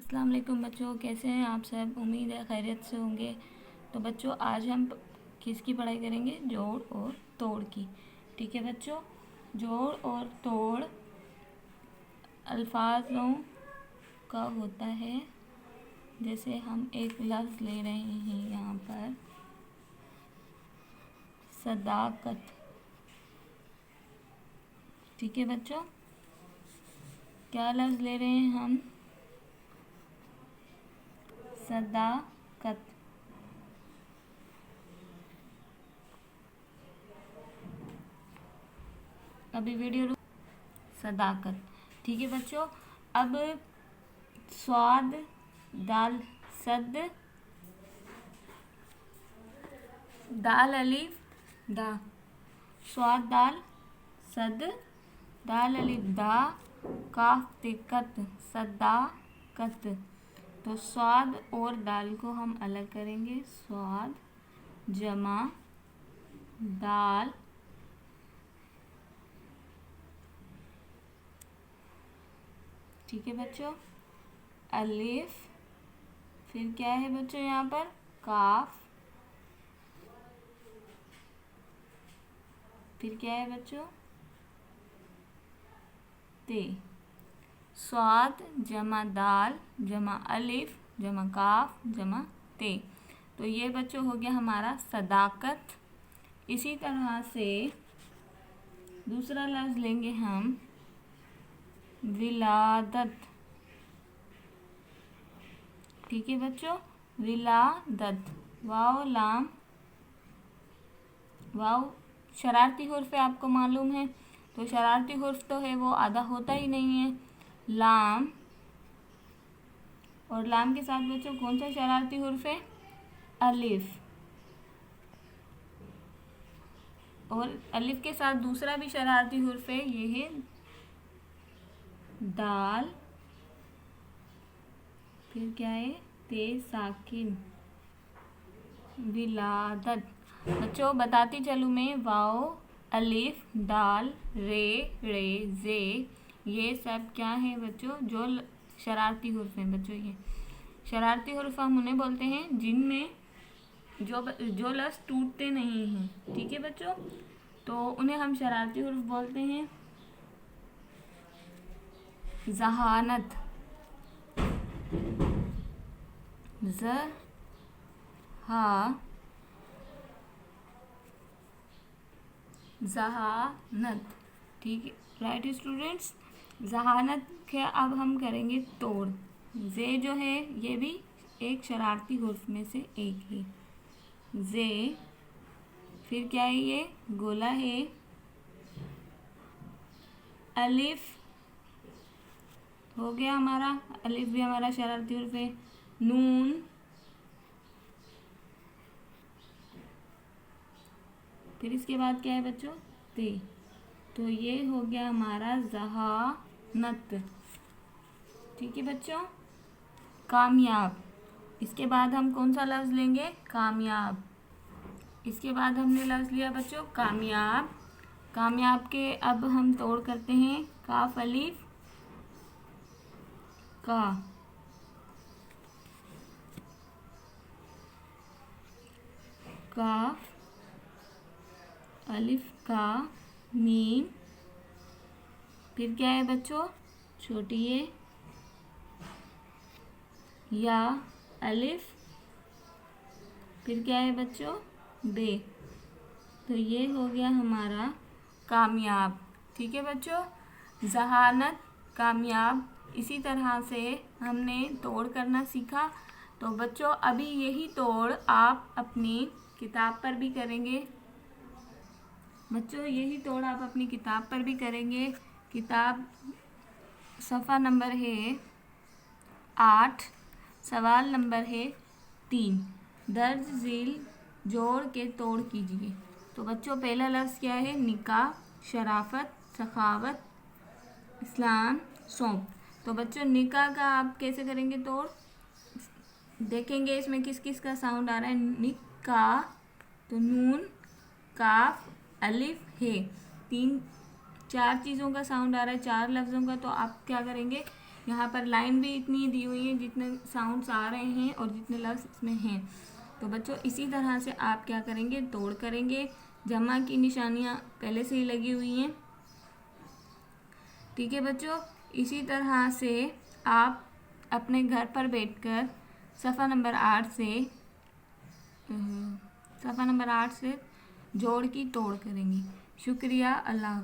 अस्सलाम वालेकुम बच्चों, कैसे हैं आप सब। उम्मीद है खैरियत से होंगे। तो बच्चों आज हम किसकी पढ़ाई करेंगे, जोड़ और तोड़ की। ठीक है बच्चों, जोड़ और तोड़ अल्फाजों का होता है। जैसे हम एक लफ्ज़ ले रहे हैं यहाँ पर, सदाकत। ठीक है बच्चों, क्या लफ्ज़ ले रहे हैं हम, सदाकत। अभी वीडियो सदाकत। ठीक है बच्चों, अब स्वाद दाल सद दाल अलिफ दा, स्वाद दाल सद दाल अलिफ दा काफ तिकत सदाकत। तो स्वाद और दाल को हम अलग करेंगे। स्वाद जमा दाल, ठीक है बच्चों, अलिफ, फिर क्या है बच्चों यहाँ पर, काफ, फिर क्या है बच्चों, ते। स्वाद जमा दाल जमा अलिफ जमा काफ जमा ते। तो ये बच्चों हो गया हमारा सदाकत। इसी तरह से दूसरा लफ्ज़ लेंगे हम, विलादत। ठीक है बच्चों, विलादत। वाव लाम, वाव शरारती हुर्फ है, आपको मालूम है। तो शरारती हुर्फ तो है वो आधा होता ही नहीं है। लाम, और लाम के साथ बच्चों कौन सा शरारती हुर्फ है, अलिफ। और अलिफ के साथ दूसरा भी शरारती हुर्फ है, ये है दाल, फिर क्या है, ते साकिन, विलादत। बच्चों बताती चलूँ मैं, वाओ अलिफ दाल रे रे जे, ये सब क्या है बच्चों, जो शरारती हुर्फ हैं बच्चों। ये शरारती हुर्फ हम उन्हें बोलते हैं जिनमें जो लफ्ज़ टूटते नहीं हैं। ठीक है बच्चों, तो उन्हें हम शरारती हुर्फ बोलते हैं। जहानत, जहानत। ठीक है राइट स्टूडेंट्स, जहानत के अब हम करेंगे तोड़। जे जो है ये भी एक शरारती हुर्फ में से एक है, जे। फिर क्या है, ये गोला है, अलिफ हो गया हमारा, अलिफ भी हमारा शरारती हुर्फ है। नून, फिर इसके बाद क्या है बच्चों, ते। तो ये हो गया हमारा जहानत। ठीक है बच्चों, कामयाब। इसके बाद हम कौन सा लफ्ज़ लेंगे, कामयाब। इसके बाद हमने लफ्ज़ लिया बच्चों कामयाब। कामयाब के अब हम तोड़ करते हैं, काफ अलिफ का, काफ अलिफ का मीम, फिर क्या है बच्चों, छोटी ए, या अलिफ, फिर क्या है बच्चों, बे। तो ये हो गया हमारा कामयाब। ठीक है बच्चों, जहानत, कामयाब, इसी तरह से हमने तोड़ करना सीखा। तो बच्चों अभी यही तोड़ आप अपनी किताब पर भी करेंगे। बच्चों यही तोड़ आप अपनी किताब पर भी करेंगे। किताब सफ़ा नंबर है 8, सवाल नंबर है 3। दर्ज झील जोड़ के तोड़ कीजिए। तो बच्चों पहला लफ्ज़ क्या है, निकाह, शराफत, सखावत, इस्लाम, सौंप। तो बच्चों निकाह का आप कैसे करेंगे तोड़, देखेंगे इसमें किस किस का साउंड आ रहा है। निकाह, तो नून काफ अलिफ है, 3-4 चीज़ों का साउंड आ रहा है, 4 लफ्ज़ों का। तो आप क्या करेंगे, यहाँ पर लाइन भी इतनी दी हुई है जितने साउंड्स आ रहे हैं और जितने लफ्ज़ इसमें हैं। तो बच्चों इसी तरह से आप क्या करेंगे, तोड़ करेंगे। जमा की निशानियाँ पहले से ही लगी हुई हैं, ठीक है बच्चों। इसी तरह से आप अपने घर पर बैठकर सफ़ा नंबर 8 से जोड़ की तोड़ करेंगी। शुक्रिया, अल्लाह हाफ़िज़।